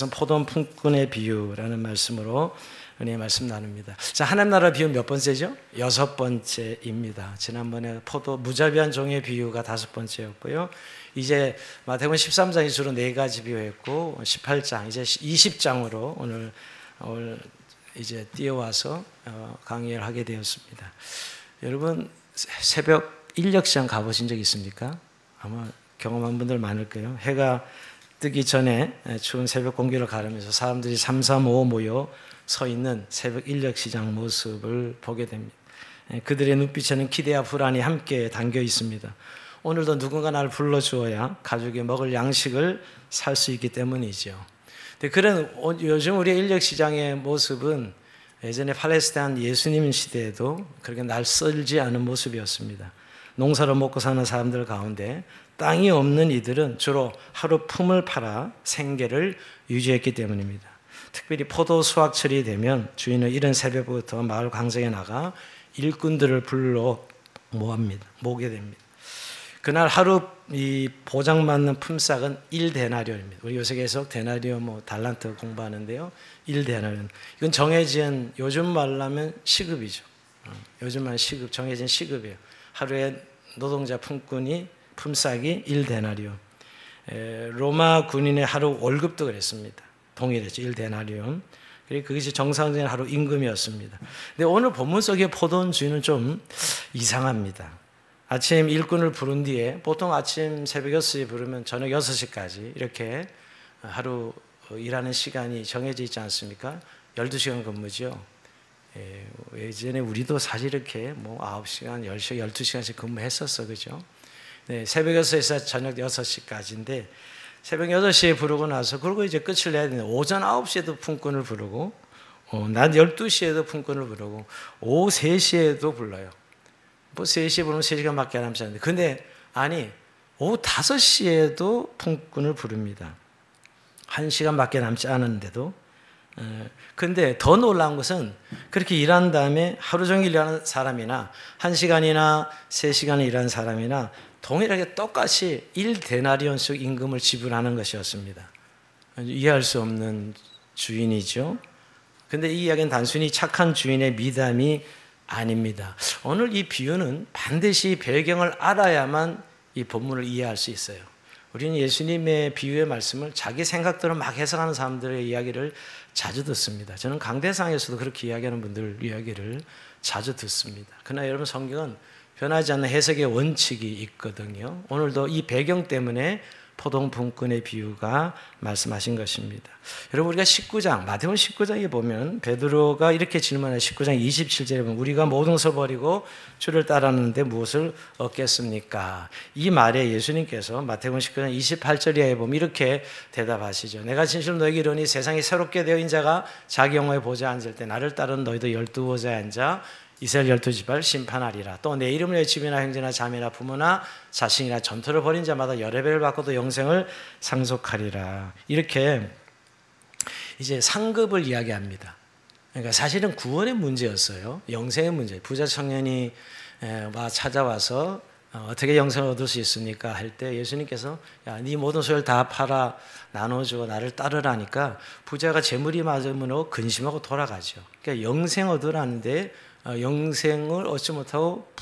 포도원 품꾼의 비유라는 말씀으로 은혜의 말씀 나눕니다. 자, 하나님 나라 비유 몇 번째죠? 6번째입니다. 지난번에 포도 무자비한 종의 비유가 5번째였고요. 이제 마태복음 13장이 주로 4가지 비유했고 18장 이제 20장으로 오늘 이제 뛰어와서 강의를 하게 되었습니다. 여러분 새벽 인력시장 가보신 적 있습니까? 아마 경험한 분들 많을 거예요. 해가 뜨기 전에 추운 새벽 공기를 가르면서 사람들이 삼삼오오 모여 서 있는 새벽 인력시장 모습을 보게 됩니다. 그들의 눈빛에는 기대와 불안이 함께 담겨 있습니다. 오늘도 누군가 나를 불러주어야 가족이 먹을 양식을 살 수 있기 때문이죠. 그런 요즘 우리의 인력시장의 모습은 예전에 팔레스타인 예수님 시대에도 그렇게 낯설지 않은 모습이었습니다. 농사를 먹고 사는 사람들 가운데 땅이 없는 이들은 주로 하루 품을 팔아 생계를 유지했기 때문입니다. 특별히 포도 수확철이 되면 주인은 이른 새벽부터 마을 광장에 나가 일꾼들을 불러 모으게 됩니다. 그날 하루 이 보장받는 품삯은 1데나리온입니다. 우리 요새 계속 데나리온 달란트 공부하는데요. 1데나리온. 이건 정해진 요즘 말로 하면 시급이죠. 요즘 말 시급, 정해진 시급이에요. 하루에 노동자 품꾼이 품삯이 1데나리온. 로마 군인의 하루 월급도 그랬습니다. 동일했죠. 1데나리온. 그것이 정상적인 하루 임금이었습니다. 근데 오늘 본문 속의 포도원 주인은 좀 이상합니다. 아침 일꾼을 부른 뒤에 보통 아침 새벽 6시에 부르면 저녁 6시까지 이렇게 하루 일하는 시간이 정해져 있지 않습니까? 12시간 근무죠. 예전에 우리도 사실 이렇게 9시간, 10시간, 12시간씩 근무했었어. 그죠? 네, 새벽 6시에서 저녁 6시까지인데 새벽 6시에 부르고 나서 그리고 이제 끝을 내야 되는데 오전 9시에도 품꾼을 부르고 낮 12시에도 품꾼을 부르고 오후 3시에도 불러요. 3시에 부르면 3시간밖에 남지 않는데 근데 아니 오후 5시에도 품꾼을 부릅니다. 1시간밖에 남지 않았는데도 근데 더 놀라운 것은 그렇게 일한 다음에 하루 종일 일하는 사람이나 1시간이나 3시간을 일하는 사람이나 동일하게 똑같이 1데나리온씩 임금을 지불하는 것이었습니다. 이해할 수 없는 주인이죠. 근데 이 이야기는 단순히 착한 주인의 미담이 아닙니다. 오늘 이 비유는 반드시 배경을 알아야만 이 본문을 이해할 수 있어요. 우리는 예수님의 비유의 말씀을 자기 생각대로 막 해석하는 사람들의 이야기를 자주 듣습니다. 저는 강대상에서도 그렇게 이야기하는 분들 이야기를 자주 듣습니다. 그러나 여러분 성경은 변하지 않는 해석의 원칙이 있거든요. 오늘도 이 배경 때문에 포도원 품꾼의 비유가 말씀하신 것입니다. 여러분 우리가 19장 마태복음 19장에 보면 베드로가 이렇게 질문해요. 19장 27절에 보면 우리가 모든 것을 버리고 주를 따르는데 무엇을 얻겠습니까? 이 말에 예수님께서 마태복음 19장 28절에 보면 이렇게 대답하시죠. 내가 진실로 너에게 이르노니 세상이 새롭게 되어인 자가 자기 영화에 보좌에 앉을 때 나를 따르는 너희도 12보좌에 앉아 이스라엘 12지파를 심판하리라. 또 내 이름을 위해 집이나 형제나 자매나 부모나 자신이나 전투를 벌인 자마다 여러 배를 받고도 영생을 상속하리라. 이렇게 이제 상급을 이야기합니다. 그러니까 사실은 구원의 문제였어요. 영생의 문제. 부자 청년이 찾아와서 어떻게 영생을 얻을 수 있습니까? 할 때 예수님께서 야, 네 모든 소유를 다 팔아 나눠주고 나를 따르라니까 부자가 재물이 많으므로 근심하고 돌아가죠. 그러니까 영생 얻으라는데 영생을 얻지 못하고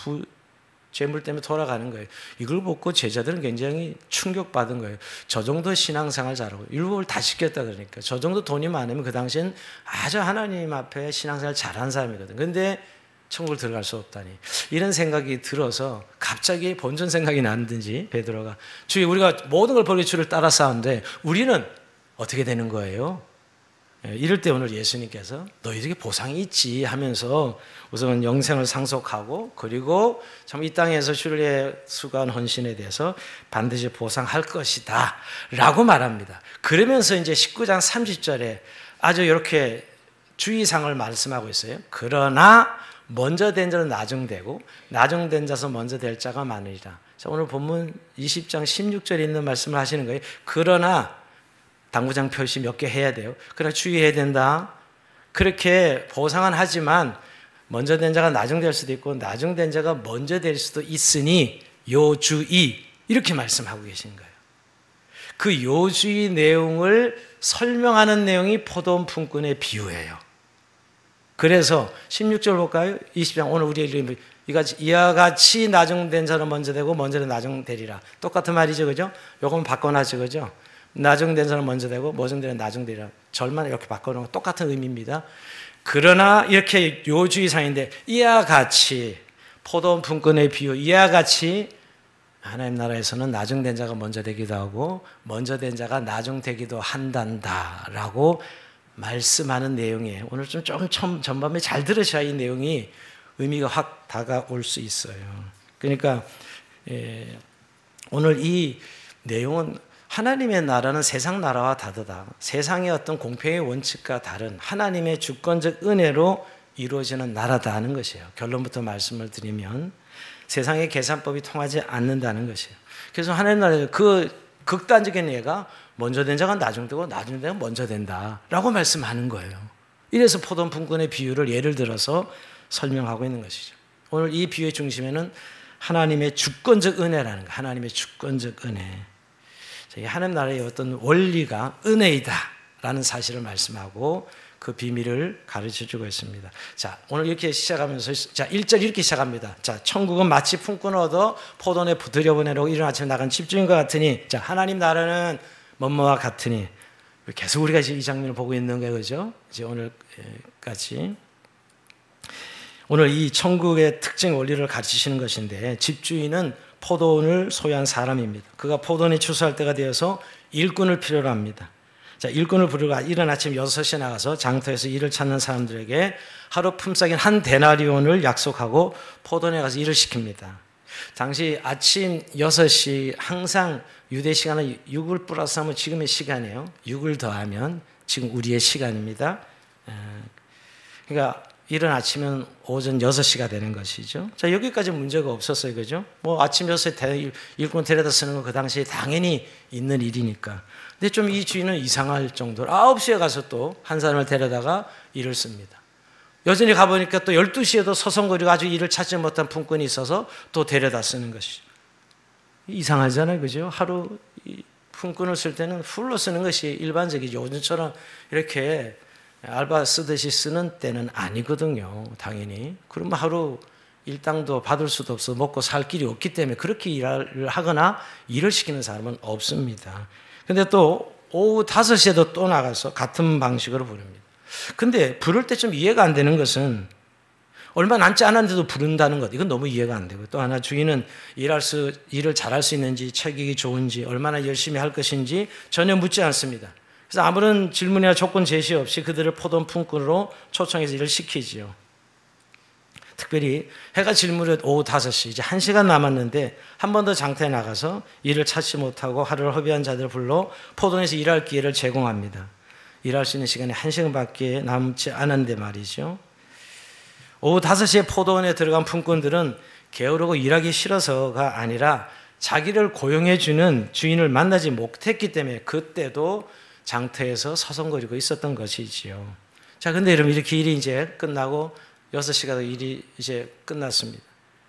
재물 때문에 돌아가는 거예요. 이걸 보고 제자들은 굉장히 충격받은 거예요. 저 정도 신앙생활 잘하고 율법을 다 지켰다 그러니까 저 정도 돈이 많으면 그 당시엔 아주 하나님 앞에 신앙생활 잘한 사람이거든. 근데 천국을 들어갈 수 없다니 이런 생각이 들어서 갑자기 본전 생각이 났든지 베드로가 주님 우리가 모든 걸 버리고 주를 따라 싸우는데 우리는 어떻게 되는 거예요? 이럴 때 오늘 예수님께서 너희들에게 보상이 있지 하면서 우선 영생을 상속하고 그리고 참 이 땅에서 주를 위해 수고한 헌신에 대해서 반드시 보상할 것이다 라고 말합니다. 그러면서 이제 19장 30절에 아주 이렇게 주의사항을 말씀하고 있어요. 그러나 먼저 된 자는 나중되고 나중된 자서 먼저 될 자가 많으리라. 자, 오늘 본문 20장 16절에 있는 말씀을 하시는 거예요. 그러나 당구장 표시 몇 개 해야 돼요. 그러나 주의해야 된다. 그렇게 보상은 하지만 먼저 된 자가 나중될 수도 있고 나중된 자가 먼저 될 수도 있으니 요주의 이렇게 말씀하고 계신 거예요. 그 요주의 내용을 설명하는 내용이 포도원 품꾼의 비유예요. 그래서 16절 볼까요? 20장 오늘 우리 읽은 이와 같이 나중된 자는 먼저 되고 먼저 된 나중되리라. 똑같은 말이죠, 그죠? 요거는 바꿔놨죠, 그죠? 나중된 자는 먼저 되고 먼저 된 나중되리라. 절만 이렇게 바꿔놓은 거 똑같은 의미입니다. 그러나 이렇게 요주의상인데 이와 같이 포도원 품꾼의 비유, 이와 같이 하나님 나라에서는 나중된 자가 먼저 되기도 하고 먼저 된 자가 나중되기도 한단다라고 말씀하는 내용이에요. 오늘 좀 조금 전반에 잘 들으셔야 이 내용이 의미가 확 다가올 수 있어요. 그러니까 오늘 이 내용은 하나님의 나라는 세상 나라와 다르다. 세상의 어떤 공평의 원칙과 다른 하나님의 주권적 은혜로 이루어지는 나라다 하는 것이에요. 결론부터 말씀을 드리면 세상의 계산법이 통하지 않는다는 것이에요. 그래서 하나님 나라의 그 극단적인 예가 먼저 된 자가 나중되고 나중된 자가 먼저 된다라고 말씀하는 거예요. 이래서 포도원 품꾼의 비유를 예를 들어서 설명하고 있는 것이죠. 오늘 이 비유의 중심에는 하나님의 주권적 은혜라는 거예요. 하나님의 주권적 은혜. 하나님 나라의 어떤 원리가 은혜이다라는 사실을 말씀하고 그 비밀을 가르쳐주고 있습니다. 자, 오늘 이렇게 시작하면서 자 1절 이렇게 시작합니다. 자, 천국은 마치 품꾼을 얻어 포도원에 들여보내려고 이른 아침에 나간 집주인과 같으니, 자, 하나님 나라는 뭐뭐와 같으니, 계속 우리가 이 장면을 보고 있는 거예요, 그죠? 이제 오늘까지 오늘 이 천국의 특징 원리를 가르치시는 것인데, 집주인은 포도원을 소유한 사람입니다. 그가 포도원에 추수할 때가 되어서 일꾼을 필요로 합니다. 자, 일꾼을 부르고 이른 아침 6시에 나가서 장터에서 일을 찾는 사람들에게 하루 품삯인 한 데나리온을 약속하고 포도원에 가서 일을 시킵니다. 당시 아침 6시 항상 유대 시간은 6을 플러스 하면 지금의 시간이에요. 6을 더하면 지금 우리의 시간입니다. 그러니까 이른 아침은 오전 6시가 되는 것이죠. 자, 여기까지 문제가 없었어요, 그죠? 뭐 아침 6시에 일꾼 데려다 쓰는 건 그 당시에 당연히 있는 일이니까. 근데 좀 이 주인은 이상할 정도로 9시에 가서 또 한 사람을 데려다가 일을 씁니다. 여전히 가보니까 또 12시에도 서성거리고 아주 일을 찾지 못한 품꾼이 있어서 또 데려다 쓰는 것이죠. 이상하잖아요, 그죠? 하루 품꾼을 쓸 때는 풀로 쓰는 것이 일반적이죠. 요즘처럼 이렇게 알바 쓰듯이 쓰는 때는 아니거든요, 당연히. 그러면 하루 일당도 받을 수도 없어 먹고 살 길이 없기 때문에 그렇게 일을 하거나 일을 시키는 사람은 없습니다. 근데 또 오후 5시에도 또 나가서 같은 방식으로 부릅니다. 근데 부를 때 좀 이해가 안 되는 것은 얼마 남지 않았는데도 부른다는 것, 이건 너무 이해가 안 되고, 또 하나 주인은 일을 잘할 수 있는지, 체격이 좋은지, 얼마나 열심히 할 것인지 전혀 묻지 않습니다. 그래서 아무런 질문이나 조건 제시 없이 그들을 포도원 품꾼으로 초청해서 일을 시키지요. 특별히 해가 질무렵 오후 5시, 이제 1시간 남았는데 한 번 더 장터에 나가서 일을 찾지 못하고 하루를 허비한 자들을 불러 포도원에서 일할 기회를 제공합니다. 일할 수 있는 시간이 1시간밖에 남지 않았는데 말이죠. 오후 5시에 포도원에 들어간 품꾼들은 게으르고 일하기 싫어서가 아니라 자기를 고용해주는 주인을 만나지 못했기 때문에 그때도 장터에서 서성거리고 있었던 것이지요. 자, 근데 여러분 이렇게 일이 이제 끝나고 6시가 일이 이제 끝났습니다.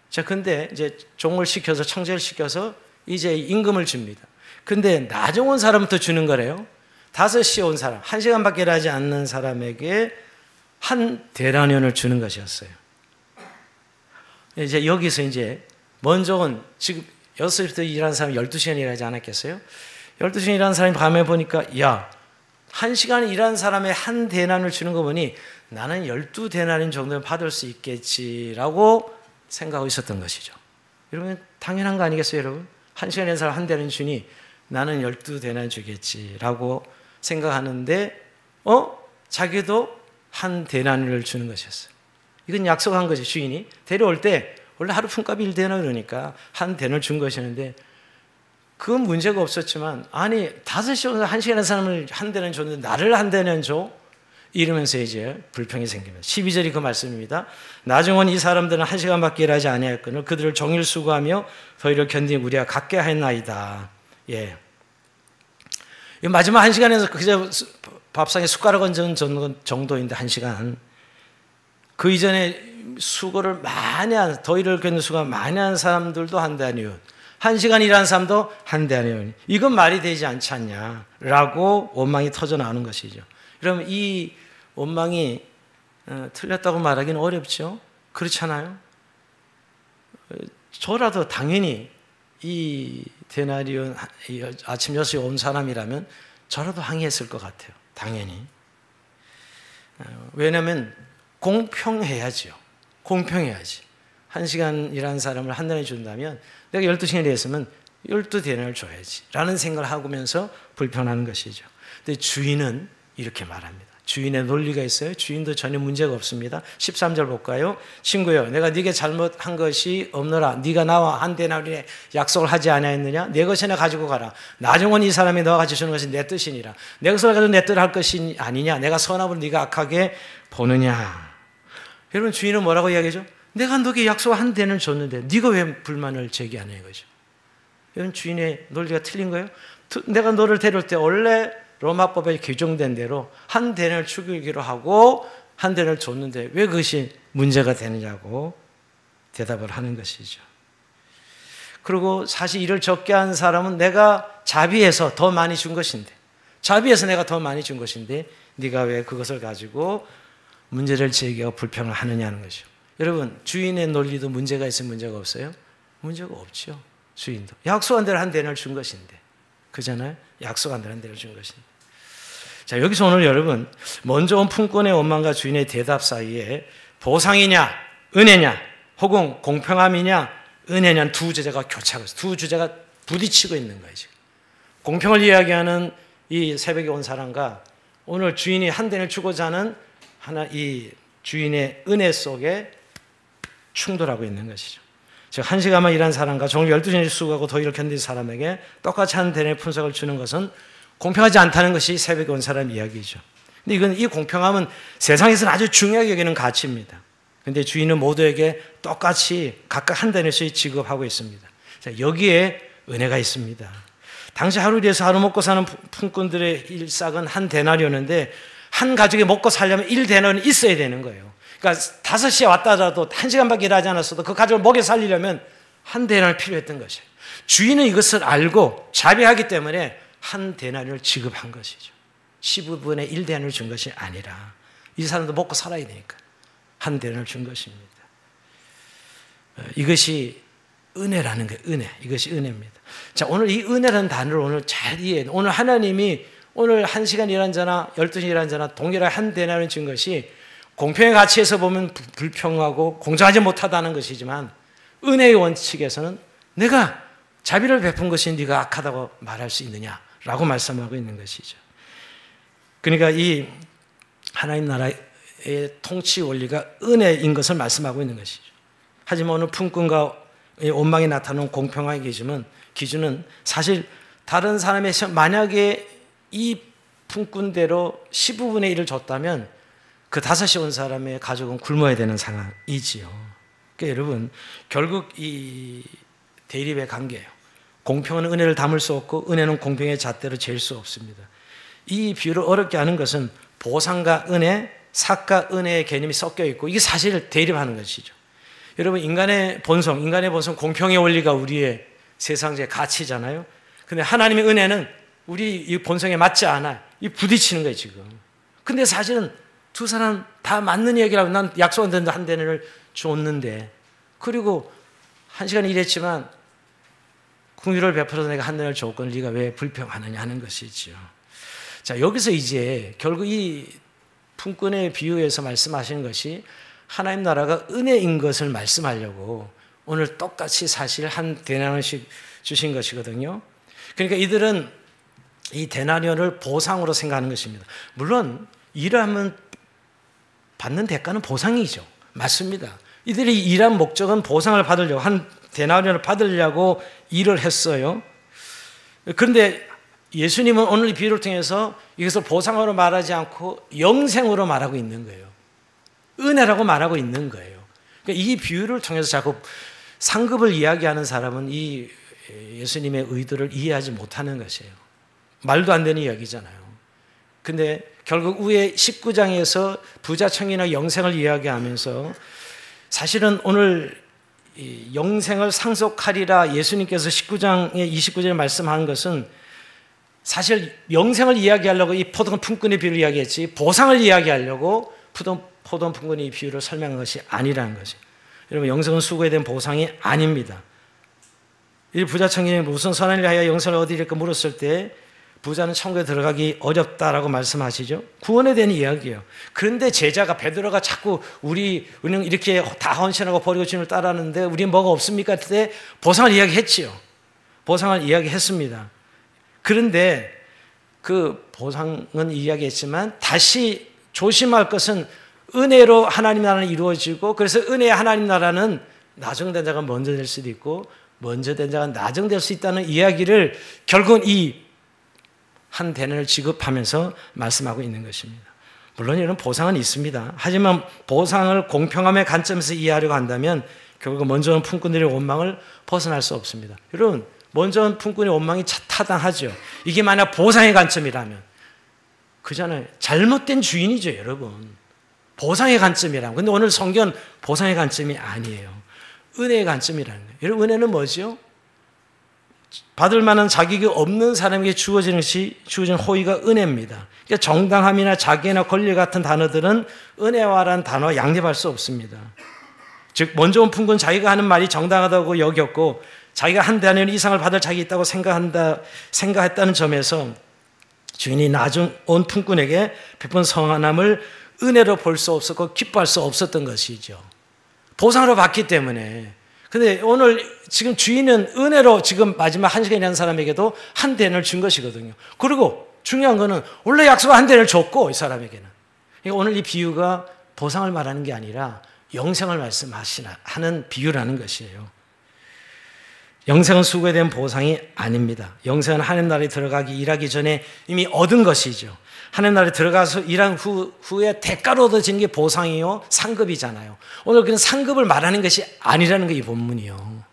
자, 근데 이제 종을 시켜서 청제를 시켜서 이제 임금을 줍니다. 근데 나중 온 사람부터 주는 거래요. 5시에 온 사람, 1시간밖에 일하지 않는 사람에게 한 데나리온을 주는 것이었어요. 이제 여기서 이제 먼저 온 지금 6시부터 일하는 사람이 12시간 일하지 않았겠어요? 12시간 일하는 사람이 밤에 보니까 야, 1시간 일하는 사람의 한 데나리온을 주는 거 보니 나는 12데나리온 정도는 받을 수 있겠지라고 생각하고 있었던 것이죠. 여러분 당연한 거 아니겠어요, 여러분? 1시간 일하는 사람 한 데나리온 주니 나는 12데나리온 주겠지라고 생각하는데 자기도 한 데나리온을 주는 것이었어요. 이건 약속한 거지. 주인이 데려올 때 원래 하루 품값이 1데나리온 그러니까 한 데나리온을 준 것이었는데 그건 문제가 없었지만 아니 5시에 오면서 1시간 하는 사람을 한 데나리온 줬는데 나를 한 데나리온 줘? 이러면서 이제 불평이 생깁니다. 12절이 그 말씀입니다. 나중은 이 사람들은 1시간밖에 일하지 아니하였거늘 그들을 종일 수고하며 더위를 견딘 우리가 갖게 하였나이다. 예. 마지막 1시간에서 그저 밥상에 숟가락 얹은 정도인데 1시간. 그 이전에 수고를 많이 한, 더위를 견딘 수고가 많이 한 사람들도 한 데나리온. 1시간 일하는 사람도 한 데나리온. 이건 말이 되지 않지 않냐라고 원망이 터져 나오는 것이죠. 그러면 이 원망이 틀렸다고 말하기는 어렵죠. 그렇잖아요. 저라도 당연히 이 데나리온 아침 6시에 온 사람이라면 저라도 항의했을 것 같아요. 당연히. 왜냐하면 공평해야죠. 공평해야지. 1시간 일하는 사람을 한 달에 준다면 내가 12시간 일했으면 12데나리온을 줘야지 라는 생각을 하면서 불평하는 것이죠. 근데 주인은 이렇게 말합니다. 주인의 논리가 있어요. 주인도 전혀 문제가 없습니다. 13절 볼까요? 친구여, 내가 네게 잘못한 것이 없노라. 네가 나와 한 데나리온의 약속을 하지 아니하였느냐? 내 것이나 가지고 가라. 나중은 이 사람이 너가 가지고 주는 것이 내 뜻이니라. 내 것을 가지고 내 뜻을 할 것이 아니냐? 내가 선함을 네가 악하게 보느냐? 여러분, 주인은 뭐라고 이야기하죠? 내가 너에게 약속 한 데나리온을 줬는데 네가 왜 불만을 제기하냐 이거죠. 여러분, 주인의 논리가 틀린 거예요? 내가 너를 데려올 때 원래 로마법에 규정된 대로 한 데나리온을 죽이기로 하고 한 데나리온을 줬는데 왜 그것이 문제가 되느냐고 대답을 하는 것이죠. 그리고 사실 일을 적게 한 사람은 내가 자비해서 더 많이 준 것인데, 자비해서 내가 더 많이 준 것인데 네가 왜 그것을 가지고 문제를 제기하고 불평을 하느냐는 것이죠. 여러분, 주인의 논리도 문제가 있으면 문제가 없어요? 문제가 없죠. 주인도 약속한 대로 한 데나리온을 준 것인데, 그잖아요. 약속한 대로 한 데나리온을 준 것인데. 자, 여기서 오늘 여러분, 먼저 온 품꾼의 원망과 주인의 대답 사이에 보상이냐 은혜냐 혹은 공평함이냐 은혜냐 두 주제가 교차하고 있어요. 두 주제가 부딪히고 있는 거예요. 지금 공평을 이야기하는 이 새벽에 온 사람과 오늘 주인이 한 데나리온을 주고자 하는 이 주인의 은혜 속에 충돌하고 있는 것이죠. 즉 1시간만 일한 사람과 종일 12시간 수고하고 더 일을 견딘 사람에게 똑같이 한 데나리온의 품삯을 주는 것은 공평하지 않다는 것이 새벽에 온 사람 이야기죠. 근데 이건 이 공평함은 세상에서는 아주 중요하게 여기는 가치입니다. 근데 주인은 모두에게 똑같이 각각 한 데나리온씩 지급하고 있습니다. 자, 여기에 은혜가 있습니다. 당시 하루 일해서 하루 먹고 사는 품꾼들의 일상은 한 데나리온인데 한 가족이 먹고 살려면 1데나리온이 있어야 되는 거예요. 그러니까 5시에 왔다 하더라도 1시간밖에 일하지 않았어도 그 가족을 먹여 살리려면 한 데나리온이 필요했던 것이에요. 주인은 이것을 알고 자비하기 때문에 한 데나리온을 지급한 것이죠. 15분의 1데나리온을 준 것이 아니라 이 사람도 먹고 살아야 되니까 한 데나리온을 준 것입니다. 이것이 은혜라는 거예요. 은혜. 이것이 은혜입니다. 자, 오늘 이 은혜라는 단어를 오늘 잘 이해해요. 오늘 하나님이 오늘 1시간 일한 자나 12시간 일한 자나 동일하게 한 데나리온을 준 것이 공평의 가치에서 보면 불평하고 공정하지 못하다는 것이지만 은혜의 원칙에서는 내가 자비를 베푼 것이 네가 악하다고 말할 수 있느냐라고 말씀하고 있는 것이죠. 그러니까 이 하나님 나라의 통치 원리가 은혜인 것을 말씀하고 있는 것이죠. 하지만 오늘 품꾼과 원망이 나타나는 공평한 기준은 사실 다른 사람의 만약에 이 품꾼대로 15분의 1을 줬다면 그 5시 온 사람의 가족은 굶어야 되는 상황이지요. 그러니까 여러분, 결국 이 대립의 관계예요. 공평은 은혜를 담을 수 없고 은혜는 공평의 잣대로 잴 수 없습니다. 이 비유를 어렵게 하는 것은 보상과 은혜, 삭과 은혜의 개념이 섞여 있고 이게 사실 대립하는 것이죠. 여러분, 인간의 본성 공평의 원리가 우리의 세상의 가치잖아요. 근데 하나님의 은혜는 우리 이 본성에 맞지 않아요. 이 부딪히는 거예요, 지금. 근데 사실은 두 사람 다 맞는 얘기라고 난 약속한 대로 한 데나리온을 줬는데 그리고 1시간 일했지만 긍휼을 베풀어서 내가 한 데나리온을 줬건 네가 왜 불평하느냐 하는 것이죠. 자, 여기서 이제 결국 이 품꾼의 비유에서 말씀하신 것이 하나님 나라가 은혜인 것을 말씀하려고 오늘 똑같이 사실 한 데나리온씩 주신 것이거든요. 그러니까 이들은 이 데나리온을 보상으로 생각하는 것입니다. 물론 일하면 받는 대가는 보상이죠. 맞습니다. 이들이 일한 목적은 보상을 받으려고 한 데나리온을 받으려고 일을 했어요. 그런데 예수님은 오늘 이 비유를 통해서 이것을 보상으로 말하지 않고 영생으로 말하고 있는 거예요. 은혜라고 말하고 있는 거예요. 그러니까 이 비유를 통해서 자꾸 상급을 이야기하는 사람은 이 예수님의 의도를 이해하지 못하는 것이에요. 말도 안 되는 이야기잖아요. 근데 결국 위에 19장에서 부자청이나 영생을 이야기하면서 사실은 오늘 이 영생을 상속하리라 예수님께서 19장에 29절에 말씀한 것은 사실 영생을 이야기하려고 이 포도원 품꾼의 비유를 이야기했지 보상을 이야기하려고 포도원 품꾼의 비유를 설명한 것이 아니라는 것이에요. 여러분 영생은 수고에 대한 보상이 아닙니다. 이 부자 청년이 무슨 선한 일을 하여 영생을 얻으리까 물었을 때 부자는 천국에 들어가기 어렵다라고 말씀하시죠. 구원에 대한 이야기예요. 그런데 제자가 베드로가 자꾸 우리는 이렇게 다 헌신하고 버리고 주님을 따라하는데 우리는 뭐가 없습니까? 그때 보상을 이야기했지요. 보상을 이야기했습니다. 그런데 그 보상은 이야기했지만 다시 조심할 것은 은혜로 하나님 나라는 이루어지고 그래서 은혜의 하나님 나라는 나중된 자가 먼저 될 수도 있고 먼저 된 자가 나중될 수 있다는 이야기를 결국은 이 한 대뇌를 지급하면서 말씀하고 있는 것입니다. 물론 이런 보상은 있습니다. 하지만 보상을 공평함의 관점에서 이해하려고 한다면 결국 먼저 온 품꾼들의 원망을 벗어날 수 없습니다. 여러분 먼저 온 품꾼의 원망이 타당하죠. 이게 만약 보상의 관점이라면 그잖아요. 잘못된 주인이죠, 여러분. 보상의 관점이라면. 근데 오늘 성경은 보상의 관점이 아니에요. 은혜의 관점이라는 거예요. 여러분 은혜는 뭐죠? 받을 만한 자격이 없는 사람에게 주어지는 것이 주어진 호의가 은혜입니다. 그러니까 정당함이나 자기나 권리 같은 단어들은 은혜와라는 단어와 양립할 수 없습니다. 즉 먼저 온 품꾼은 자기가 하는 말이 정당하다고 여겼고 자기가 한 대안에는 이상을 받을 자격이 있다고 생각했다는 점에서 주인이 나중 온 품꾼에게 베푼 선함을 은혜로 볼 수 없었고 기뻐할 수 없었던 것이죠. 보상으로 받기 때문에. 근데 오늘 지금 주인은 은혜로 지금 마지막 한 시간이라는 사람에게도 한 대를 준 것이거든요. 그리고 중요한 거는 원래 약속한 한 대를 줬고 이 사람에게는. 그러니까 오늘 이 비유가 보상을 말하는 게 아니라 영생을 말씀하는 비유라는 것이에요. 영생은 수고에 대한 보상이 아닙니다. 영생은 하나님 나라에 들어가기 일하기 전에 이미 얻은 것이죠. 하나님 나라에 들어가서 일한 후에 대가로 얻어지는 게 보상이요 상급이잖아요. 오늘 그런 상급을 말하는 것이 아니라는 게 이 본문이요.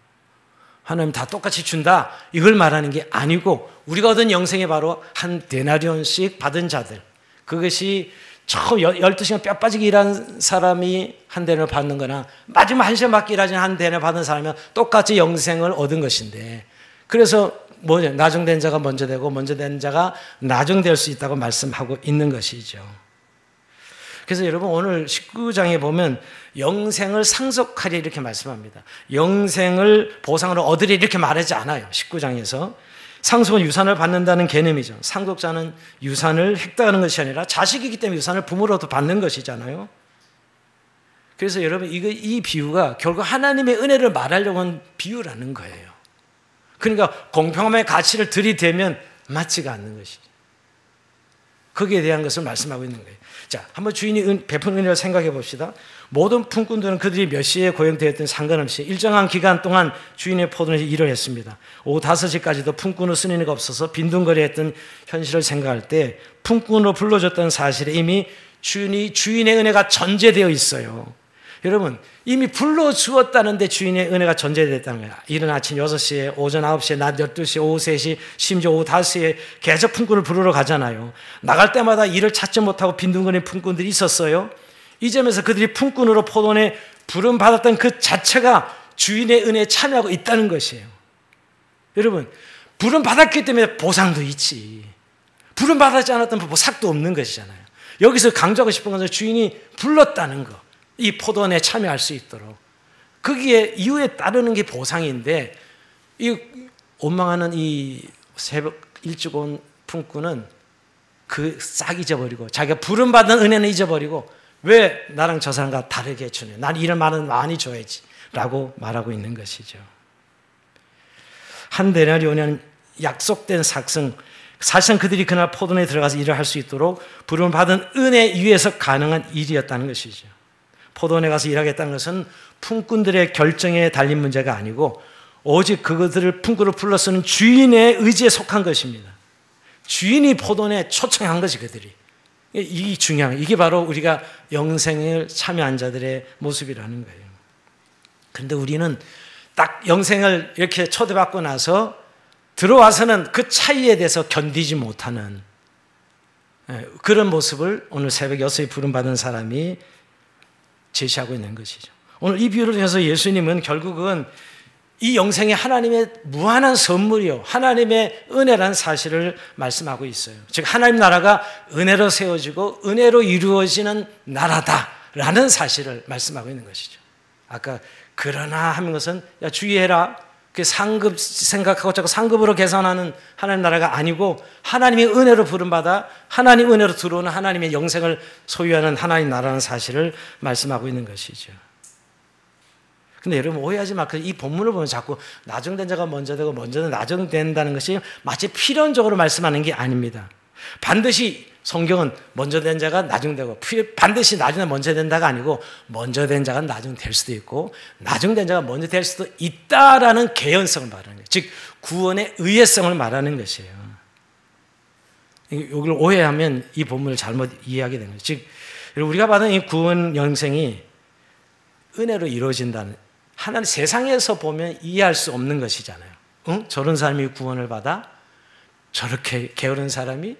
하나님 다 똑같이 준다 이걸 말하는 게 아니고 우리가 얻은 영생이 바로 한 데나리온씩 받은 자들, 그것이 처음 12시간 뼈 빠지게 일한 사람이 한 대를 받는 거나 마지막 1시간밖에 일하지 한 대를 받은 사람이면 똑같이 영생을 얻은 것인데, 그래서 뭐냐, 나중된 자가 먼저 되고 먼저 된 자가 나중될 수 있다고 말씀하고 있는 것이죠. 그래서 여러분 오늘 19장에 보면 영생을 상속하리 이렇게 말씀합니다. 영생을 보상으로 얻으리 이렇게 말하지 않아요. 19장에서 상속은 유산을 받는다는 개념이죠. 상속자는 유산을 획득하는 것이 아니라 자식이기 때문에 유산을 부모로부터 받는 것이잖아요. 그래서 여러분 이 비유가 결국 하나님의 은혜를 말하려고 하는 비유라는 거예요. 그러니까 공평함의 가치를 들이대면 맞지가 않는 것이죠. 거기에 대한 것을 말씀하고 있는 거예요. 자, 한번 주인이 베푼 은혜를 생각해 봅시다. 모든 품꾼들은 그들이 몇 시에 고용되었든 상관없이 일정한 기간 동안 주인의 포도원에서 일을 했습니다. 오후 5시까지도 품꾼으로 쓰는 이가 없어서 빈둥거리했던 현실을 생각할 때 품꾼으로 불러줬다는 사실에 이미 주인의 은혜가 전제되어 있어요. 여러분 이미 불러주었다는데 주인의 은혜가 전제됐다는 거예요. 이른 아침 6시에, 오전 9시에, 낮 12시에, 오후 3시, 심지어 오후 5시에 계속 품꾼을 부르러 가잖아요. 나갈 때마다 일을 찾지 못하고 빈둥거리는 품꾼들이 있었어요. 이 점에서 그들이 품꾼으로 포도원에 부름받았던 그 자체가 주인의 은혜에 참여하고 있다는 것이에요. 여러분 부름받았기 때문에 보상도 있지, 부름받았지 않았던 보상도 없는 것이잖아요. 여기서 강조하고 싶은 것은 주인이 불렀다는 것, 이 포도원에 참여할 수 있도록 거기에 이유에 따르는 게 보상인데, 이 원망하는 이 새벽 일찍 온 품꾼은 그 싹 잊어버리고 자기가 부름받은 은혜는 잊어버리고 왜 나랑 저 사람과 다르게 해주냐, 난 일을 많이 줘야지 라고 말하고 있는 것이죠. 한 데나리온은 약속된 삭승, 사실상 그들이 그날 포도원에 들어가서 일을 할 수 있도록 부름받은 은혜 위에서 가능한 일이었다는 것이죠. 포도원에 가서 일하겠다는 것은 품꾼들의 결정에 달린 문제가 아니고 오직 그들을 품꾼으로 불러 쓰는 주인의 의지에 속한 것입니다. 주인이 포도원에 초청한 것이 그들이. 이게 중요한, 이게 바로 우리가 영생을 참여한 자들의 모습이라는 거예요. 그런데 우리는 딱 영생을 이렇게 초대받고 나서 들어와서는 그 차이에 대해서 견디지 못하는 그런 모습을 오늘 새벽 6시에 부름받은 사람이 제시하고 있는 것이죠. 오늘 이 비유를 통해서 예수님은 결국은 이 영생이 하나님의 무한한 선물이요, 하나님의 은혜라는 사실을 말씀하고 있어요. 즉 하나님 나라가 은혜로 세워지고 은혜로 이루어지는 나라다라는 사실을 말씀하고 있는 것이죠. 아까 그러나 하는 것은 야 주의해라, 그 상급 생각하고 자꾸 상급으로 계산하는 하나님 나라가 아니고 하나님의 은혜로 부름받아 하나님 은혜로 들어오는 하나님의 영생을 소유하는 하나님 나라는 사실을 말씀하고 있는 것이죠. 근데 여러분 오해하지 마. 이 본문을 보면 자꾸 나중된 자가 먼저 되고 먼저는 나중된다는 것이 마치 필연적으로 말씀하는 게 아닙니다. 반드시 성경은 먼저 된 자가 나중되고 반드시 나중에 먼저 된다가 아니고 먼저 된 자가 나중될 수도 있고 나중된 자가 먼저 될 수도 있다라는 개연성을 말하는 거예요. 즉 구원의 의외성을 말하는 것이에요. 여기를 오해하면 이 본문을 잘못 이해하게 되는 거예요. 즉 우리가 받은 이 구원 영생이 은혜로 이루어진다는, 하나님 세상에서 보면 이해할 수 없는 것이잖아요. 응? 저런 사람이 구원을 받아? 저렇게 게으른 사람이?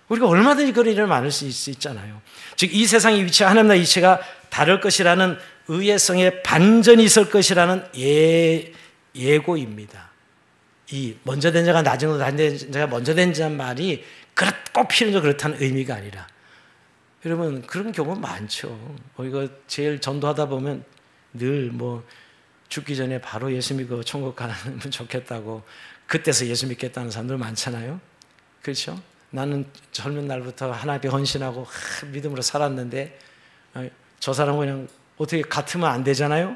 우리가 얼마든지 그런 일을 많을 수 있잖아요. 즉 이 세상의 위치와 하나님 나라의 위치가 다를 것이라는 의외성의 반전이 있을 것이라는 예고입니다. 이 먼저 된 자가 나중에 된 자가 먼저 된 자 말이 꼭 필연적으로 그렇다는 의미가 아니라, 여러분 그런 경우 많죠. 이거 제일 전도하다 보면 늘 죽기 전에 바로 예수 믿고 천국 가면 좋겠다고 그때서 예수 믿겠다는 사람들 많잖아요. 그렇죠? 나는 젊은 날부터 하나 앞에 헌신하고 믿음으로 살았는데 저 사람은 그냥 어떻게 같으면 안 되잖아요.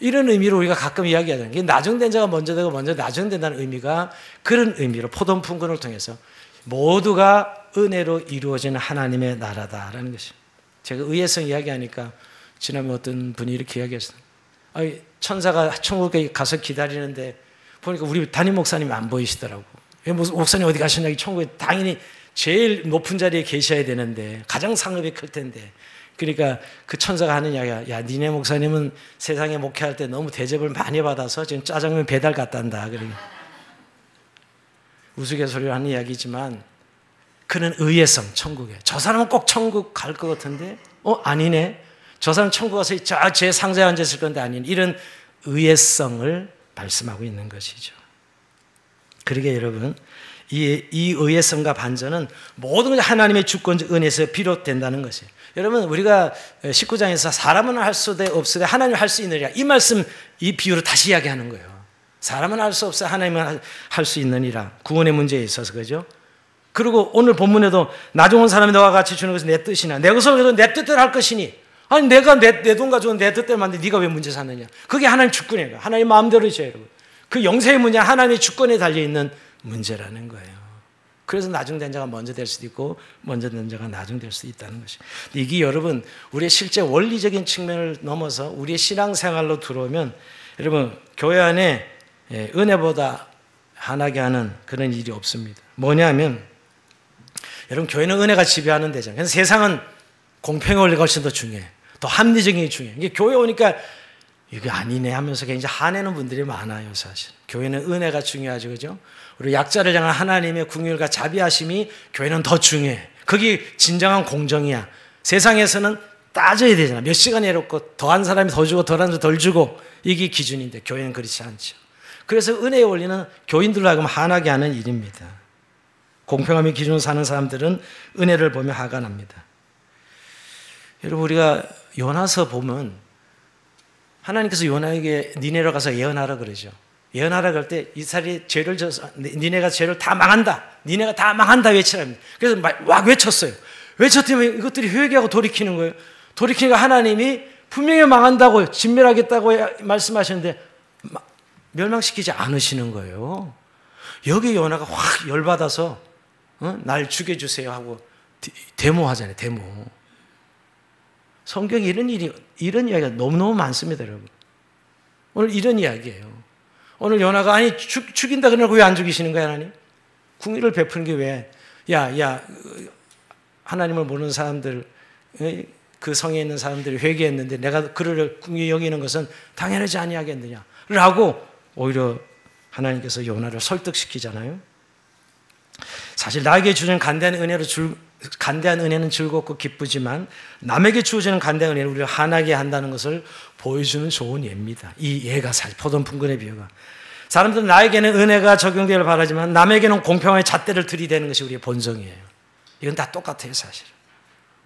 이런 의미로 우리가 가끔 이야기하잖아요. 나중된 자가 먼저 되고 먼저 나중된다는 의미가 그런 의미로 포동풍근을 통해서 모두가 은혜로 이루어지는 하나님의 나라다라는 것이죠. 제가 의외성 이야기하니까 지난번에 어떤 분이 이렇게 이야기했어요. 천사가 천국에 가서 기다리는데 보니까 우리 담임 목사님이 안 보이시더라고. 목사님 어디 가셨냐? 천국에 당연히 제일 높은 자리에 계셔야 되는데 가장 상급이 클 텐데, 그러니까 그 천사가 하는 이야기야. 야 니네 목사님은 세상에 목회할 때 너무 대접을 많이 받아서 지금 짜장면 배달 갔단다. 그러니까 우스갯소리로 하는 이야기지만 그는 의외성, 천국에 저 사람은 꼭 천국 갈 것 같은데 아니네, 저 사람 천국 가서 제 상자에 앉았을 건데 아닌, 이런 의외성을 말씀하고 있는 것이죠. 그러게 여러분 이 의외성과 반전은 모든 것이 하나님의 주권적 은혜에서 비롯된다는 것이에요. 여러분 우리가 19장에서 사람은 할 수도 없으되 하나님은 할 수 있느니라, 이 말씀 이 비유로 다시 이야기하는 거예요. 사람은 할 수 없어 하나님은 할 수 있느니라, 구원의 문제에 있어서. 그죠? 그리고 오늘 본문에도 나중 온 사람이 너와 같이 주는 것은 내 뜻이나 내 것을 해도 내 뜻대로 할 것이니, 아니 내가 내 돈 가지고 내 뜻대로 만드는데 네가 왜 문제 삼느냐. 그게 하나님 주권이에요. 하나님 마음대로죠. 여러분 그 영생의 문제 하나님의 주권에 달려있는 문제라는 거예요. 그래서 나중된 자가 먼저 될 수도 있고 먼저 된 자가 나중될 수도 있다는 것이에요. 이게 여러분 우리의 실제 원리적인 측면을 넘어서 우리의 신앙생활로 들어오면 여러분 교회 안에 은혜보다 한하게 하는 그런 일이 없습니다. 뭐냐면 여러분 교회는 은혜가 지배하는 데잖아요. 그래서 세상은 공평의 원리가 훨씬 더 중요해. 더 합리적인 게 중요해. 이게 교회 오니까 이게 아니네 하면서 굉장히 화내는 분들이 많아요. 사실 교회는 은혜가 중요하죠. 그죠? 우리 약자를 향한 하나님의 긍휼과 자비하심이 교회는 더 중요해. 그게 진정한 공정이야. 세상에서는 따져야 되잖아. 몇 시간 해놓고 더한 사람이 더 주고 덜한 사람이 덜 주고, 이게 기준인데 교회는 그렇지 않죠. 그래서 은혜의 원리는 교인들로 하여금 화나게 하는 일입니다. 공평함의 기준으로 사는 사람들은 은혜를 보며 화가 납니다. 여러분 우리가 요나서 보면 하나님께서 요나에게 니네로 가서 예언하라 그러죠. 예언하라 그럴 때 이스라엘이 죄를 져서 니네가 죄를 다 망한다, 니네가 다 망한다 외치랍니다. 그래서 막 외쳤어요. 외쳤더니 이것들이 회개하고 돌이키는 거예요. 돌이키니까 하나님이 분명히 망한다고 진멸하겠다고 말씀하셨는데 멸망시키지 않으시는 거예요. 여기 요나가 확 열받아서 날 죽여주세요 하고 데모하잖아요. 데모. 성경에 이런 이야기가 너무너무 많습니다. 여러분 오늘 이런 이야기예요. 오늘 요나가 아니 죽인다 그러고 왜 안 죽이시는 거야 하나님? 궁의를 베푸는 게 왜? 야 하나님을 모르는 사람들, 그 성에 있는 사람들이 회개했는데 내가 그를 궁히 여기는 것은 당연하지 아니하겠느냐 라고 오히려 하나님께서 요나를 설득시키잖아요. 사실 나에게 주는 간대한 은혜로 간대한 은혜는 즐겁고 기쁘지만 남에게 주어지는 간대한 은혜를 우리가 화나게 한다는 것을 보여주는 좋은 예입니다. 이 예가 사실 포도원 분근의 비유가. 사람들은 나에게는 은혜가 적용되기를 바라지만 남에게는 공평하게 잣대를 들이대는 것이 우리의 본성이에요. 이건 다 똑같아요, 사실.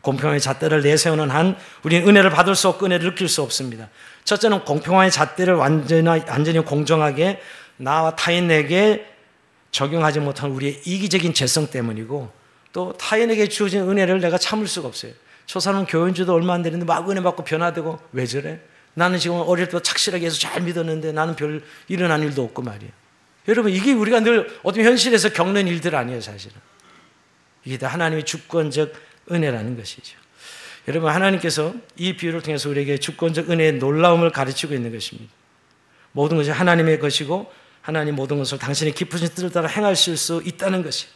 공평하게 잣대를 내세우는 한 우리는 은혜를 받을 수 없고 은혜를 느낄 수 없습니다. 첫째는 공평하게 잣대를 완전히 공정하게 나와 타인에게 적용하지 못한 우리의 이기적인 죄성 때문이고, 또 타인에게 주어진 은혜를 내가 참을 수가 없어요. 저 사람은 교인 지도 얼마 안 되는데 막 은혜 받고 변화되고 왜 저래? 나는 지금 어릴 때 착실하게 해서 잘 믿었는데 나는 별 일어난 일도 없고 말이에요. 여러분, 이게 우리가 늘 어떤 현실에서 겪는 일들 아니에요, 사실은. 이게 다 하나님의 주권적 은혜라는 것이죠. 여러분, 하나님께서 이 비유를 통해서 우리에게 주권적 은혜의 놀라움을 가르치고 있는 것입니다. 모든 것이 하나님의 것이고 하나님 모든 것을 당신의 깊으신 뜻을 따라 행하실 수 있다는 것이,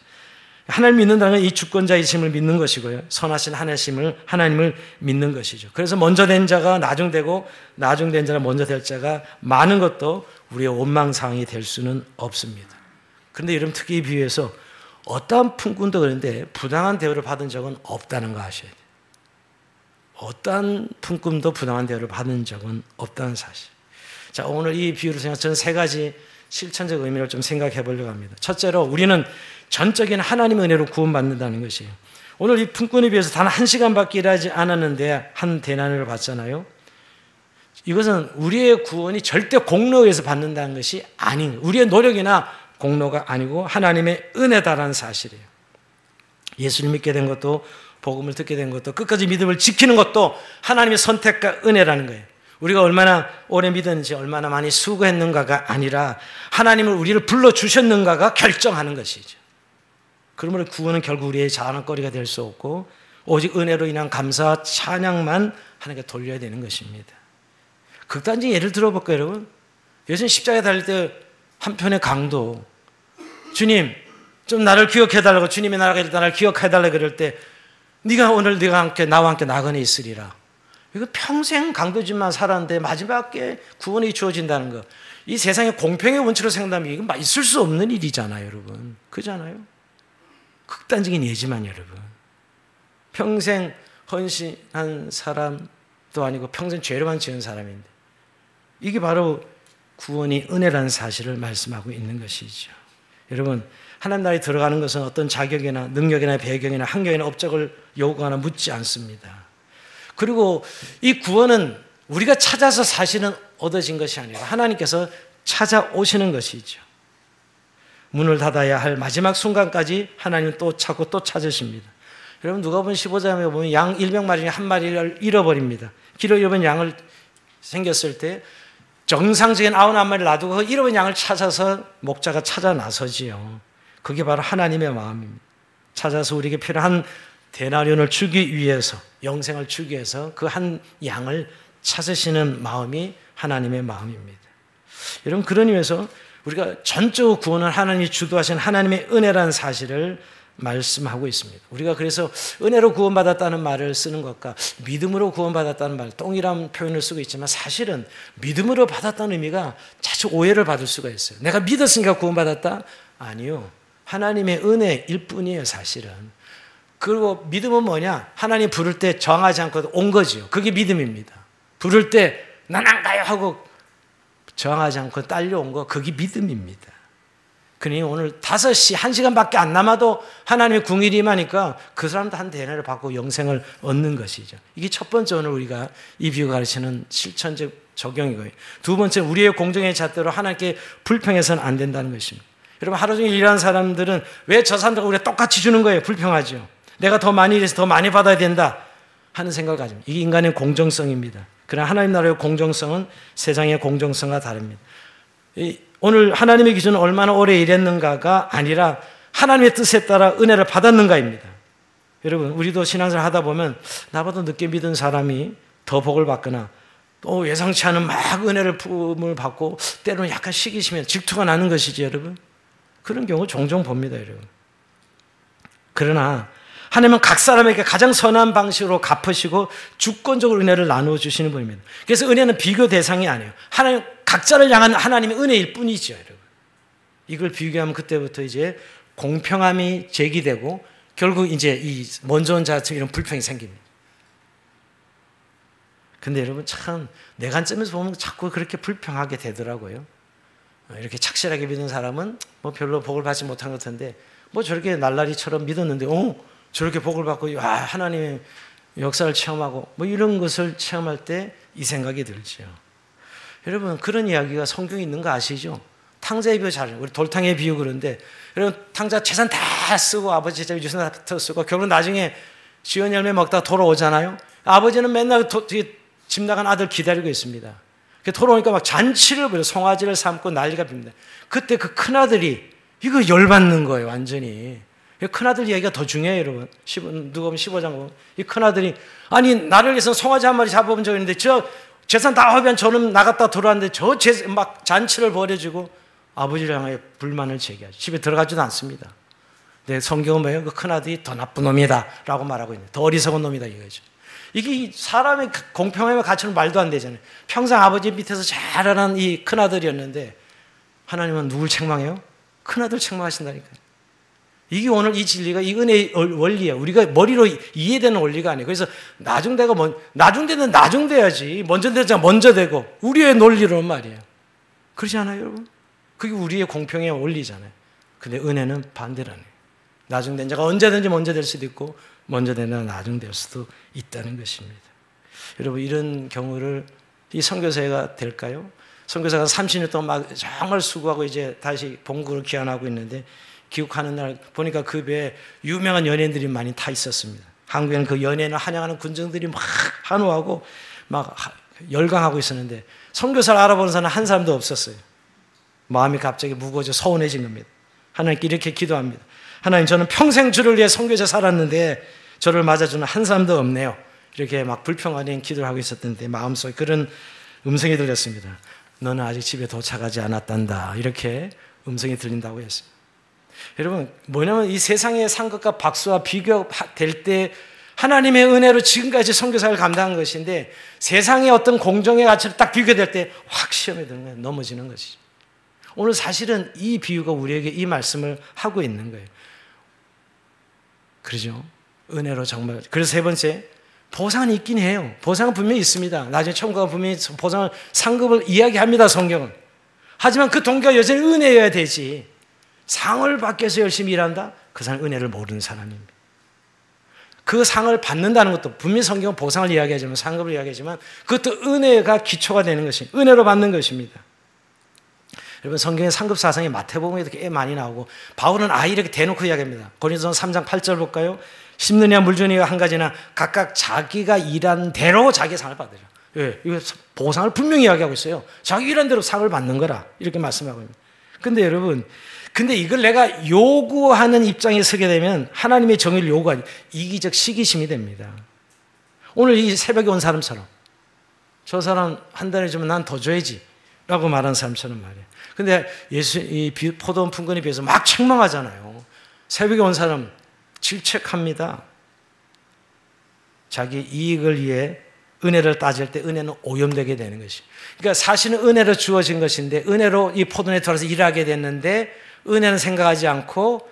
하나님 믿는다는 건 이 주권자이심을 믿는 것이고요, 선하신 하나님을 믿는 것이죠. 그래서 먼저 된 자가 나중되고 나중된 자가 먼저 될 자가 많은 것도 우리의 원망사항이 될 수는 없습니다. 그런데 여러분, 특히 이 비유에서 어떠한 품꾼도 그런데 부당한 대우를 받은 적은 없다는 거 아셔야 돼요. 어떠한 품꾼도 부당한 대우를 받은 적은 없다는 사실. 자, 오늘 이 비유를 생각해서 저는 세 가지 실천적 의미를 좀 생각해 보려고 합니다. 첫째로, 우리는 전적인 하나님의 은혜로 구원받는다는 것이에요. 오늘 이 품꾼에 비해서 단 1시간밖에 일하지 않았는데 한 데나리를 받잖아요. 이것은 우리의 구원이 절대 공로에 의해서 받는다는 것이 아닌, 우리의 노력이나 공로가 아니고 하나님의 은혜다라는 사실이에요. 예수를 믿게 된 것도, 복음을 듣게 된 것도, 끝까지 믿음을 지키는 것도 하나님의 선택과 은혜라는 거예요. 우리가 얼마나 오래 믿었는지, 얼마나 많이 수고했는가가 아니라 하나님을 우리를 불러주셨는가가 결정하는 것이죠. 그러므로 구원은 결국 우리의 자랑거리가 될 수 없고 오직 은혜로 인한 감사와 찬양만 하나님께 돌려야 되는 것입니다. 극단적인 예를 들어볼까요, 여러분? 예수님 십자가에 달릴 때 한편의 강도, 주님 좀 나를 기억해달라고, 주님의 나라가 일단 나를 기억해달라고 그럴 때, 네가 오늘 나와 함께 나그네 있으리라. 이거 평생 강도짓만 살았는데 마지막에 구원이 주어진다는 거, 이 세상의 공평의 원칙으로 생각하면 이건 있을 수 없는 일이잖아요, 여러분. 그잖아요. 극단적인 예지만 여러분, 평생 헌신한 사람도 아니고 평생 죄로만 지은 사람인데, 이게 바로 구원이 은혜라는 사실을 말씀하고 있는 것이죠. 여러분, 하나님 나라에 들어가는 것은 어떤 자격이나 능력이나 배경이나 환경이나 업적을 요구하나 묻지 않습니다. 그리고 이 구원은 우리가 찾아서 사실은 얻어진 것이 아니라 하나님께서 찾아오시는 것이죠. 문을 닫아야 할 마지막 순간까지 하나님은 또 찾고 또 찾으십니다. 여러분, 누가복음 15장에 보면 양 100마리 중에 한 마리를 잃어버립니다. 길을 잃어버린 양을 생겼을 때 정상적인 99마리를 놔두고 그 잃어버린 양을 찾아서 목자가 찾아 나서지요. 그게 바로 하나님의 마음입니다. 찾아서 우리에게 필요한 데나리온을 주기 위해서, 영생을 주기 위해서 그 한 양을 찾으시는 마음이 하나님의 마음입니다. 여러분, 그런 의미에서 우리가 전적으로 구원을 하나님이 주도하신 하나님의 은혜라는 사실을 말씀하고 있습니다. 우리가 그래서 은혜로 구원받았다는 말을 쓰는 것과 믿음으로 구원받았다는 말, 동일한 표현을 쓰고 있지만 사실은 믿음으로 받았다는 의미가 자주 오해를 받을 수가 있어요. 내가 믿었으니까 구원받았다? 아니요. 하나님의 은혜일 뿐이에요, 사실은. 그리고 믿음은 뭐냐? 하나님 부를 때 저항하지 않고 온 거지요. 그게 믿음입니다. 부를 때 난 안 가요 하고 저항하지 않고 딸려온 거, 그게 믿음입니다. 그러니 오늘 5시, 1시간밖에 안 남아도 하나님의 궁일이 임하니까 그 사람도 한 대뇌를 받고 영생을 얻는 것이죠. 이게 첫 번째 오늘 우리가 이 비유가 가르치는 실천적 적용이고요. 두 번째, 우리의 공정의 잣대로 하나님께 불평해서는 안 된다는 것입니다. 여러분, 하루 종일 일하는 사람들은 왜 저 사람들과 우리가 똑같이 주는 거예요? 불평하죠. 내가 더 많이 일해서 더 많이 받아야 된다 하는 생각을 가집니다. 이게 인간의 공정성입니다. 그러나 하나님 나라의 공정성은 세상의 공정성과 다릅니다. 오늘 하나님의 기준은 얼마나 오래 일했는가가 아니라 하나님의 뜻에 따라 은혜를 받았는가입니다. 여러분, 우리도 신앙생활 하다 보면 나보다 늦게 믿은 사람이 더 복을 받거나 또 예상치 않은 막 은혜를 품을 받고 때로는 약간 시기시면 질투가 나는 것이지, 여러분. 그런 경우 종종 봅니다, 여러분. 그러나 하나님은 각 사람에게 가장 선한 방식으로 갚으시고 주권적으로 은혜를 나누어 주시는 분입니다. 그래서 은혜는 비교 대상이 아니에요. 하나님, 각자를 향한 하나님의 은혜일 뿐이죠, 여러분. 이걸 비교하면 그때부터 이제 공평함이 제기되고 결국 이제 이 먼저 온 자처럼 이런 불평이 생깁니다. 근데 여러분 참 내 관점에서 보면 자꾸 그렇게 불평하게 되더라고요. 이렇게 착실하게 믿는 사람은 뭐 별로 복을 받지 못한 것 같은데 뭐 저렇게 날라리처럼 믿었는데 저렇게 복을 받고 하나님의 역사를 체험하고 뭐 이런 것을 체험할 때 이 생각이 들죠. 여러분 그런 이야기가 성경에 있는 거 아시죠? 탕자의 비유 잘 우리 돌탕의 비유 그런데 여러분 탕자 재산 다 쓰고 아버지 재산 다 쓰고 결국 나중에 지원 열매 먹다가 돌아오잖아요. 아버지는 맨날 집 나간 아들 기다리고 있습니다. 돌아오니까 막 잔치를 벌여 송아지를 삶고 난리가 납니다. 그때 그 큰아들이 이거 열받는 거예요. 완전히. 큰아들 얘기가 더 중요해요. 여러분 누가 보면 15장 보면 이 큰아들이 아니 나를 위해서 송아지 한 마리 잡아본 적이 있는데 저 재산 다 허비한 저는 나갔다 돌아왔는데 막 잔치를 벌여주고 아버지를 향해 불만을 제기하죠. 집에 들어가지도 않습니다. 근데 성경은 뭐예요? 그 큰아들이 더 나쁜 놈이다 라고 말하고 있는 더 어리석은 놈이다 이거죠. 이게 사람의 공평함과 가치는 말도 안 되잖아요. 평생 아버지 밑에서 자라난 이 큰아들이었는데 하나님은 누굴 책망해요? 큰아들 책망하신다니까요. 이게 오늘 이 진리가 이 은혜의 원리예요. 우리가 머리로 이해되는 원리가 아니에요. 그래서 나중되는 나중돼야지 먼저 되자 먼저 되고 우리의 논리로 말이에요. 그렇지 않아요 여러분? 그게 우리의 공평의 원리잖아요. 근데 은혜는 반대라네요. 나중된 자가 언제든지 먼저 될 수도 있고 먼저 된 자가 나중될 수도 있다는 것입니다. 여러분 이런 경우를 이 선교사가 될까요? 선교사가 30년 동안 막 정말 수고하고 이제 다시 본국으로 귀환하고 있는데 귀국하는 날 보니까 그 배에 유명한 연예인들이 많이 타 있었습니다. 한국에는 그 연예인을 환영하는 군중들이 막 환호하고 막 열광하고 있었는데 선교사를 알아보는 사람은 한 사람도 없었어요. 마음이 갑자기 무거워져 서운해진 겁니다. 하나님께 이렇게 기도합니다. 하나님 저는 평생 주를 위해 선교사 살았는데 저를 맞아주는 한 사람도 없네요. 이렇게 막 불평 아닌 기도를 하고 있었는데 마음속에 그런 음성이 들렸습니다. 너는 아직 집에 도착하지 않았단다. 이렇게 음성이 들린다고 했습니다. 여러분 뭐냐면 이 세상의 상급과 박수와 비교될 때 하나님의 은혜로 지금까지 선교사를 감당한 것인데 세상의 어떤 공정의 가치로 딱 비교될 때 확 시험에 드는 거예요. 넘어지는 것이죠. 오늘 사실은 이 비유가 우리에게 이 말씀을 하고 있는 거예요. 그러죠? 은혜로 정말. 그래서 세 번째 보상은 있긴 해요. 보상은 분명히 있습니다. 나중에 천국 가면 분명히 보상을 상급을 이야기합니다. 성경은. 하지만 그 동기가 여전히 은혜여야 되지. 상을 받기 위해서 열심히 일한다? 그 사람은 은혜를 모르는 사람입니다. 그 상을 받는다는 것도 분명히 성경은 보상을 이야기하지만 상급을 이야기하지만 그것도 은혜가 기초가 되는 것입니다. 은혜로 받는 것입니다. 여러분 성경의 상급 사상이 마태복음에도 꽤 많이 나오고 바울은 아예 이렇게 대놓고 이야기합니다. 고린도서 3장 8절 볼까요? 심느냐 물주니가 한 가지나 각각 자기가 일한 대로 자기의 상을 받으라. 예, 이거 보상을 분명히 이야기하고 있어요. 자기 일한 대로 상을 받는 거라 이렇게 말씀하고 있습니다. 근데 여러분 근데 이걸 내가 요구하는 입장에 서게 되면 하나님의 정의를 요구하니 이기적 시기심이 됩니다. 오늘 이 새벽에 온 사람처럼 저 사람 한 달에 주면 난 더 줘야지 라고 말하는 사람처럼 말이에요. 근데 예수 이 포도원 품건에 비해서 막 책망하잖아요. 새벽에 온 사람 질책합니다. 자기 이익을 위해 은혜를 따질 때 은혜는 오염되게 되는 것이. 그러니까 사실은 은혜로 주어진 것인데 은혜로 이 포도원에 들어와서 일하게 됐는데 은혜는 생각하지 않고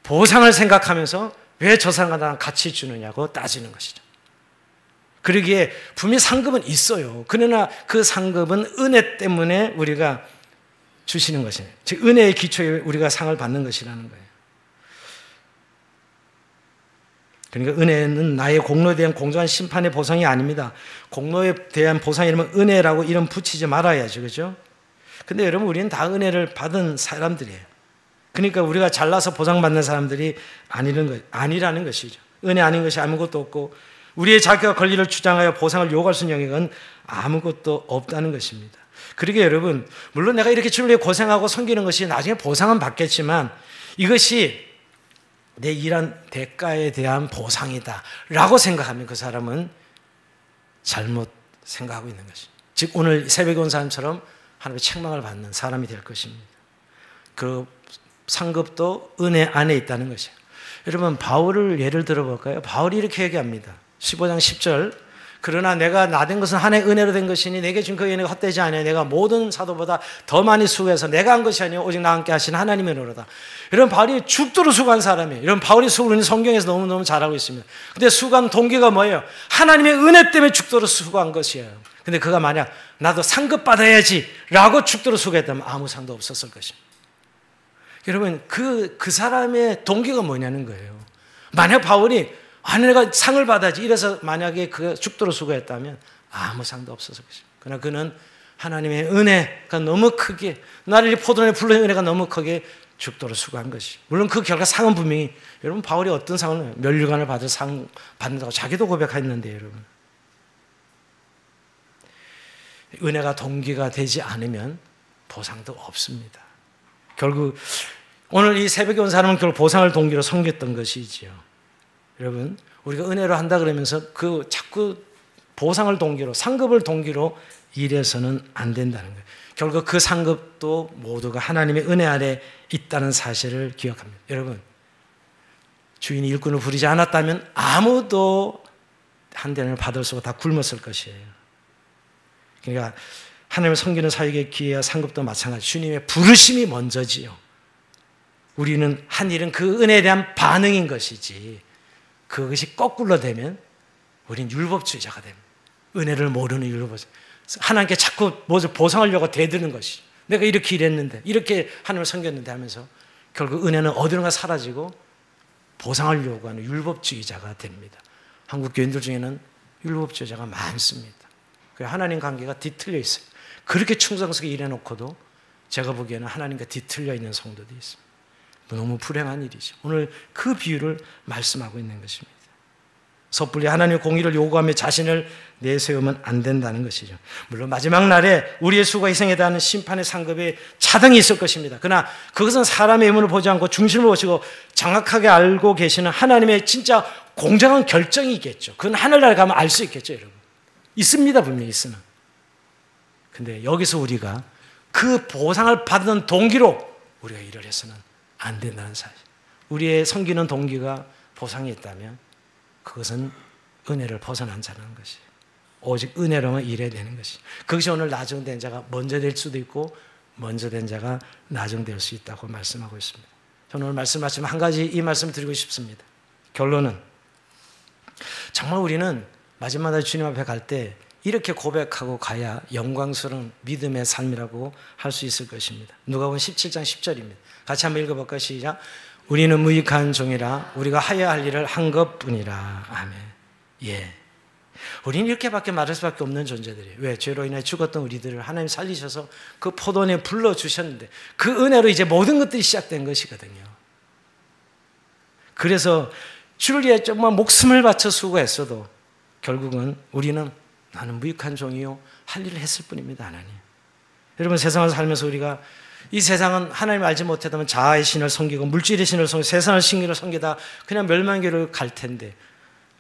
보상을 생각하면서 왜 저 사람과 나랑 같이 주느냐고 따지는 것이죠. 그러기에 분명히 상급은 있어요. 그러나 그 상급은 은혜 때문에 우리가 주시는 것이에요. 즉 은혜의 기초에 우리가 상을 받는 것이라는 거예요. 그러니까 은혜는 나의 공로에 대한 공정한 심판의 보상이 아닙니다. 공로에 대한 보상이라면 은혜라고 이름 붙이지 말아야죠. 그죠? 근데 여러분 우리는 다 은혜를 받은 사람들이에요. 그러니까 우리가 잘나서 보상받는 사람들이 아니라는 것이죠. 은혜 아닌 것이 아무것도 없고 우리의 자격과 권리를 주장하여 보상을 요구할 수 있는 영역은 아무것도 없다는 것입니다. 그러게 여러분 물론 내가 이렇게 주를 위해 고생하고 섬기는 것이 나중에 보상은 받겠지만 이것이 내 일한 대가에 대한 보상이다 라고 생각하면 그 사람은 잘못 생각하고 있는 것이죠. 즉 오늘 새벽에 온 사람처럼 하나님의 책망을 받는 사람이 될 것입니다. 그 상급도 은혜 안에 있다는 것이에요. 여러분 바울을 예를 들어볼까요? 바울이 이렇게 얘기합니다. 15장 10절 그러나 내가 나된 것은 하나님의 은혜로 된 것이니 내게 준 그 은혜가 헛되지 아니하여 내가 모든 사도보다 더 많이 수고해서 내가 한 것이 아니요 오직 나와 함께 하신 하나님의 은혜로다. 이런 바울이 죽도록 수고한 사람이에요. 이런 바울이 수고를 성경에서 너무너무 잘하고 있습니다. 근데 수고한 동기가 뭐예요? 하나님의 은혜 때문에 죽도록 수고한 것이에요. 근데 그가 만약 나도 상급 받아야지 라고 죽도록 수고했다면 아무 상도 없었을 것입니다. 여러분 그 사람의 동기가 뭐냐는 거예요. 만약 바울이 내가 상을 받아야지 이래서 만약에 그가 죽도록 수고했다면 아무 상도 없었을 것입니다. 그러나 그는 하나님의 은혜가 너무 크게 나를 포도원에 불러낸 은혜가 너무 크게 죽도록 수고한 것이. 물론 그 결과 상은 분명히 여러분 바울이 어떤 상을 면류관을 받을 상 받는다고 자기도 고백했는데 여러분 은혜가 동기가 되지 않으면 보상도 없습니다. 결국 오늘 이 새벽에 온 사람은 결국 보상을 동기로 섬겼던 것이지요. 여러분 우리가 은혜로 한다 그러면서 그 자꾸 보상을 동기로 상급을 동기로 일해서는 안 된다는 거예요. 결국 그 상급도 모두가 하나님의 은혜 아래 있다는 사실을 기억합니다. 여러분 주인이 일꾼을 부리지 않았다면 아무도 한 대를 받을 수가 다 굶었을 것이에요. 그러니까 하나님을 섬기는 사역의 기회와 상급도 마찬가지. 주님의 부르심이 먼저지요. 우리는 한 일은 그 은혜에 대한 반응인 것이지 그것이 거꾸로 되면 우린 율법주의자가 됩니다. 은혜를 모르는 율법주의. 하나님께 자꾸 무엇을 보상하려고 대드는 것이 내가 이렇게 일했는데 이렇게 하나님을 섬겼는데 하면서 결국 은혜는 어디론가 사라지고 보상을 요구하는 율법주의자가 됩니다. 한국 교인들 중에는 율법주의자가 많습니다. 하나님 관계가 뒤틀려 있어요. 그렇게 충성스럽게 일해놓고도 제가 보기에는 하나님과 뒤틀려 있는 성도도 있습니다. 너무 불행한 일이죠. 오늘 그 비유를 말씀하고 있는 것입니다. 섣불리 하나님의 공의를 요구하며 자신을 내세우면 안 된다는 것이죠. 물론 마지막 날에 우리의 수고가 희생에 대한 심판의 상급에 차등이 있을 것입니다. 그러나 그것은 사람의 의문을 보지 않고 중심을 보시고 정확하게 알고 계시는 하나님의 진짜 공정한 결정이겠죠. 그건 하늘나라에 가면 알 수 있겠죠, 여러분. 있습니다, 분명히 있으나. 근데 여기서 우리가 그 보상을 받는 동기로 우리가 일을 해서는 안 된다는 사실. 우리의 섬기는 동기가 보상이 있다면 그것은 은혜를 벗어난 자라는 것이에요. 오직 은혜로만 일해야 되는 것이. 그것이 오늘 나중된 자가 먼저 될 수도 있고 먼저 된 자가 나중될 수 있다고 말씀하고 있습니다. 저는 오늘 말씀 마치면 한 가지 이 말씀 드리고 싶습니다. 결론은 정말 우리는 마지막 날 주님 앞에 갈 때 이렇게 고백하고 가야 영광스러운 믿음의 삶이라고 할 수 있을 것입니다. 누가복음 17장 10절입니다. 같이 한번 읽어볼까요? 시작. 우리는 무익한 종이라 우리가 하여야 할 일을 한 것뿐이라. 아멘. 예. 우리는 이렇게밖에 말할 수밖에 없는 존재들이에요. 왜? 죄로 인해 죽었던 우리들을 하나님 살리셔서 그 포도원에 불러주셨는데 그 은혜로 이제 모든 것들이 시작된 것이거든요. 그래서 주를 위해 정말 목숨을 바쳐 수고했어도 결국은 우리는 나는 무익한 종이요 할 일을 했을 뿐입니다. 하나님. 여러분 세상을 살면서 우리가 이 세상은 하나님을 알지 못하다면 자아의 신을 섬기고 물질의 신을 섬기고 세상의 신기를 섬기다 그냥 멸망기를 갈 텐데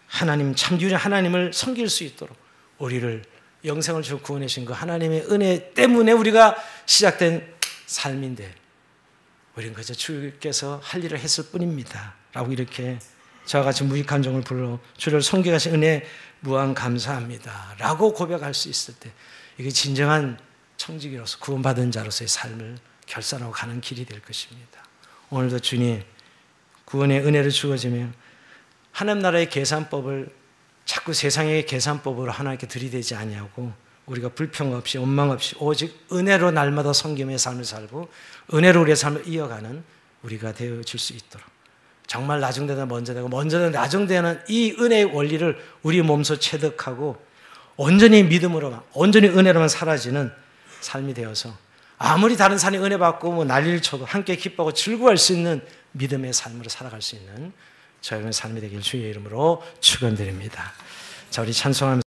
하나님 참 유일한 하나님을 섬길 수 있도록 우리를 영생을 주고 구원해 주신 그 하나님의 은혜 때문에 우리가 시작된 삶인데 우리는 그저 주께서 할 일을 했을 뿐입니다 라고 이렇게 저와 같이 무익한 종을 불러 주를 섬기가신 은혜 무한 감사합니다 라고 고백할 수 있을 때 이게 진정한 청지기로서 구원받은 자로서의 삶을 결산하고 가는 길이 될 것입니다. 오늘도 주님 구원의 은혜를 주어지며 하나님 나라의 계산법을 자꾸 세상의 계산법으로 하나님께 들이대지 아니하고 우리가 불평 없이 원망 없이 오직 은혜로 날마다 섬김의 삶을 살고 은혜로 우리의 삶을 이어가는 우리가 되어줄 수 있도록 정말 나중되다 먼저 되고 먼저 되다 나중되는 이 은혜의 원리를 우리 몸소 체득하고 온전히 믿음으로만 온전히 은혜로만 사라지는 삶이 되어서 아무리 다른 사람이 은혜 받고 뭐 난리를 쳐도 함께 기뻐하고 즐거워할 수 있는 믿음의 삶으로 살아갈 수 있는 저희의 삶이 되길 주의 이름으로 축원드립니다. 자, 우리 찬송하면서